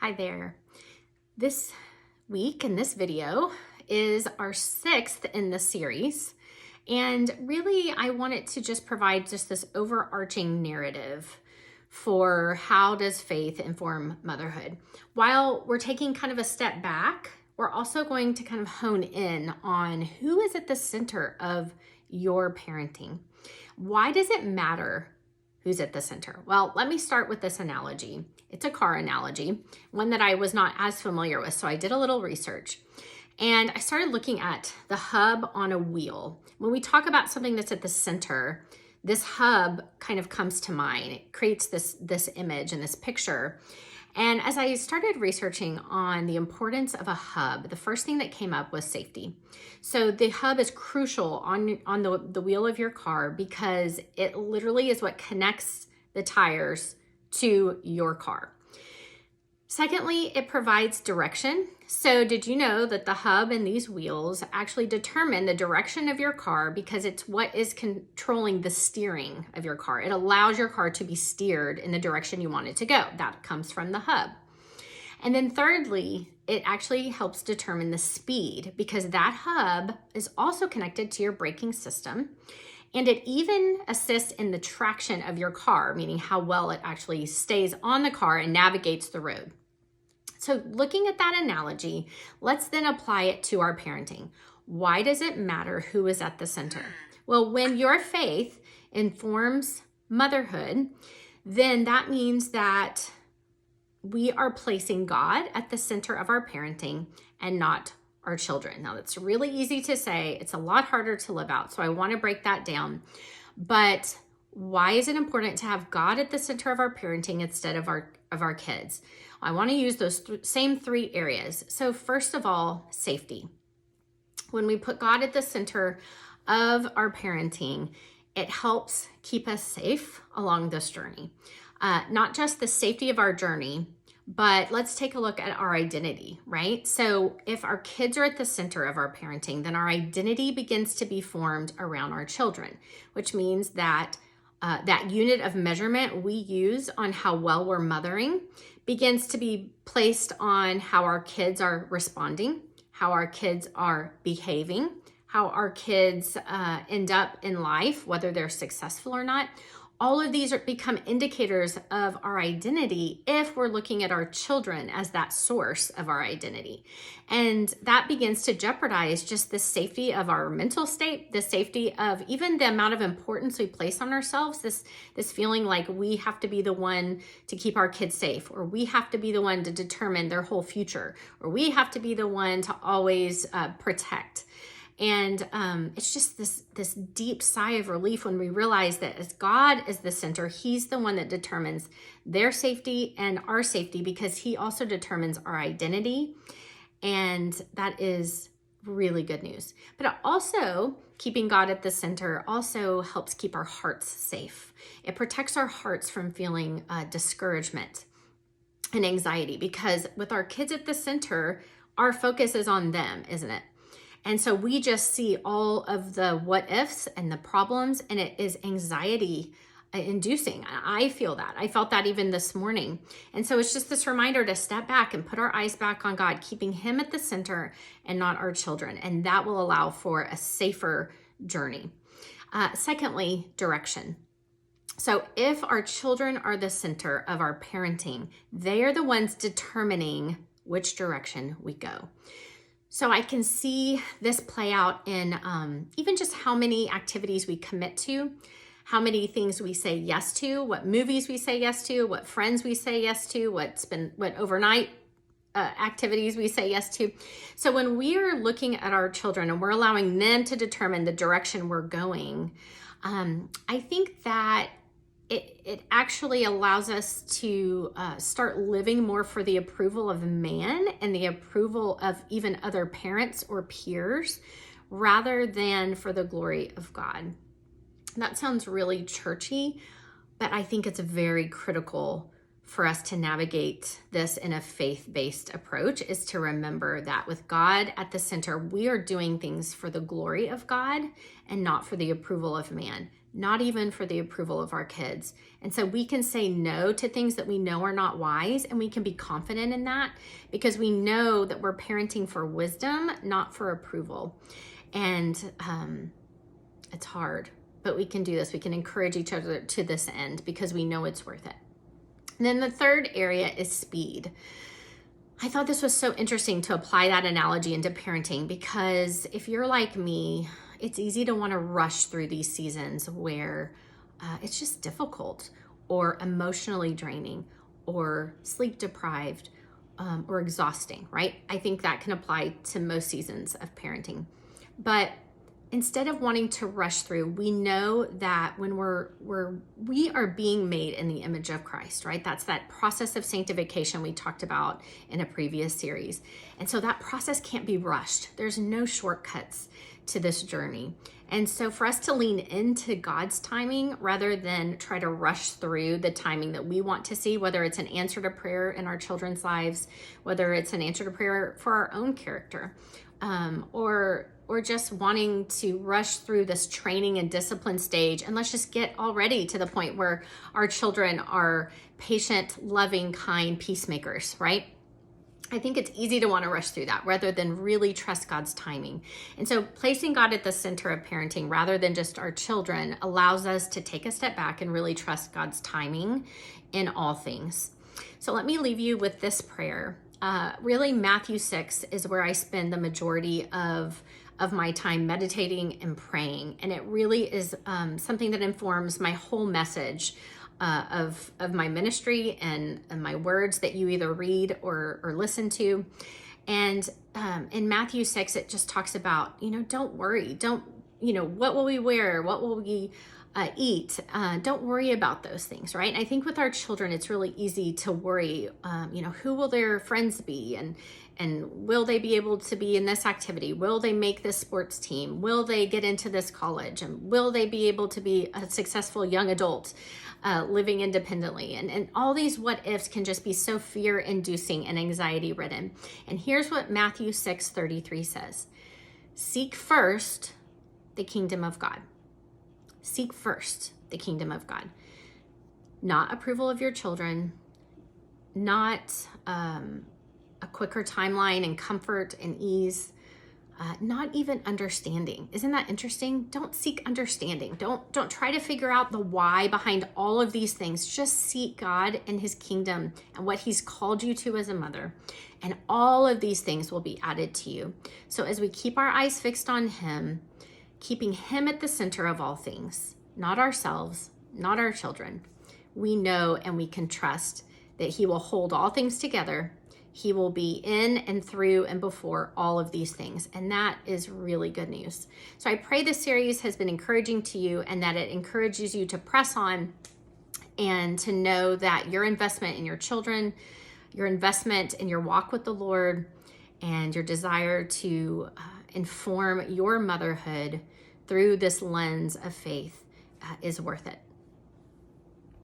Hi there. This week in this video is our 6th in the series. And really, I wanted to just provide just this overarching narrative for how does faith inform motherhood. While we're taking kind of a step back, we're also going to kind of hone in on who is at the center of your parenting. Why does it matter who's at the center? Well, let me start with this analogy. It's a car analogy, one that I was not as familiar with, so I did a little research. And I started looking at the hub on a wheel. When we talk about something that's at the center, this hub kind of comes to mind. It creates this image and this picture. And as I started researching on the importance of a hub, the first thing that came up was safety. So the hub is crucial on the wheel of your car because it literally is what connects the tires to your car. Secondly, it provides direction. So did you know that the hub and these wheels actually determine the direction of your car because it's what is controlling the steering of your car. It allows your car to be steered in the direction you want it to go. That comes from the hub. And then thirdly, it actually helps determine the speed because that hub is also connected to your braking system. And it even assists in the traction of your car, meaning how well it actually stays on the car and navigates the road. So looking at that analogy, let's then apply it to our parenting. Why does it matter who is at the center? Well, when your faith informs motherhood, then that means that we are placing God at the center of our parenting and not our children. Now, that's really easy to say. It's a lot harder to live out. So I want to break that down. But why is it important to have God at the center of our parenting instead of our kids? I want to use those same three areas. So first of all, safety. When we put God at the center of our parenting, it helps keep us safe along this journey. Not just the safety of our journey, but let's take a look at our identity, right? So if our kids are at the center of our parenting, then our identity begins to be formed around our children, which means that that unit of measurement we use on how well we're mothering begins to be placed on how our kids are responding, how our kids are behaving, how our kids end up in life, whether they're successful or not. All of these become indicators of our identity if we're looking at our children as that source of our identity. And that begins to jeopardize just the safety of our mental state, the safety of even the amount of importance we place on ourselves, this feeling like we have to be the one to keep our kids safe, or we have to be the one to determine their whole future, or we have to be the one to always protect. And it's just this deep sigh of relief when we realize that as God is the center, He's the one that determines their safety and our safety because He also determines our identity. And that is really good news. But also, keeping God at the center also helps keep our hearts safe. It protects our hearts from feeling discouragement and anxiety because with our kids at the center, our focus is on them, isn't it? And so we just see all of the what ifs and the problems, and it is anxiety inducing. I feel that. I felt that even this morning. And so it's just this reminder to step back and put our eyes back on God, keeping Him at the center and not our children. And that will allow for a safer journey. Secondly, direction. So if our children are the center of our parenting, they are the ones determining which direction we go. So I can see this play out in even just how many activities we commit to, how many things we say yes to, what movies we say yes to, what friends we say yes to, what overnight activities we say yes to. So when we are looking at our children and we're allowing them to determine the direction we're going, I think that it actually allows us to start living more for the approval of man and the approval of even other parents or peers rather than for the glory of God. That sounds really churchy, but I think it's very critical for us to navigate this in a faith-based approach is to remember that with God at the center, we are doing things for the glory of God and not for the approval of man. not even for the approval of our kids. And so we can say no to things that we know are not wise, and we can be confident in that because we know that we're parenting for wisdom, not for approval. And it's hard, but we can do this. We can encourage each other to this end because we know it's worth it. And then the third area is speed. I thought this was so interesting to apply that analogy into parenting, because if you're like me, it's easy to want to rush through these seasons where it's just difficult or emotionally draining or sleep deprived or exhausting, right? I think that can apply to most seasons of parenting. But instead of wanting to rush through, we know that when we are being made in the image of Christ, right? That's that process of sanctification we talked about in a previous series. And so that process can't be rushed. There's no shortcuts to this journey. And so for us to lean into God's timing rather than try to rush through the timing that we want to see, whether it's an answer to prayer in our children's lives, whether it's an answer to prayer for our own character, or just wanting to rush through this training and discipline stage, and let's just get already to the point where our children are patient, loving, kind peacemakers, right? I think it's easy to want to rush through that rather than really trust God's timing. And so placing God at the center of parenting rather than just our children allows us to take a step back and really trust God's timing in all things. So let me leave you with this prayer. Really, Matthew 6 is where I spend the majority of my time meditating and praying. And it really is something that informs my whole message of my ministry and my words that you either read or listen to. And in Matthew 6, it just talks about, don't worry. What will we wear? What will we eat? Don't worry about those things, right? And I think with our children, it's really easy to worry, who will their friends be? And will they be able to be in this activity? Will they make this sports team? Will they get into this college? And will they be able to be a successful young adult living independently? And all these what ifs can just be so fear-inducing and anxiety-ridden. And here's what Matthew 6:33 says. Seek first the kingdom of God. Seek first the kingdom of God. Not approval of your children, not a quicker timeline and comfort and ease, not even understanding. Isn't that interesting? Don't seek understanding. Don't try to figure out the why behind all of these things. Just seek God and his kingdom and what he's called you to as a mother. And all of these things will be added to you. So as we keep our eyes fixed on him, keeping him at the center of all things, not ourselves, not our children, we know and we can trust that he will hold all things together. He will be in and through and before all of these things. And that is really good news. So I pray this series has been encouraging to you and that it encourages you to press on and to know that your investment in your children, your investment in your walk with the Lord, and your desire to inform your motherhood through this lens of faith is worth it.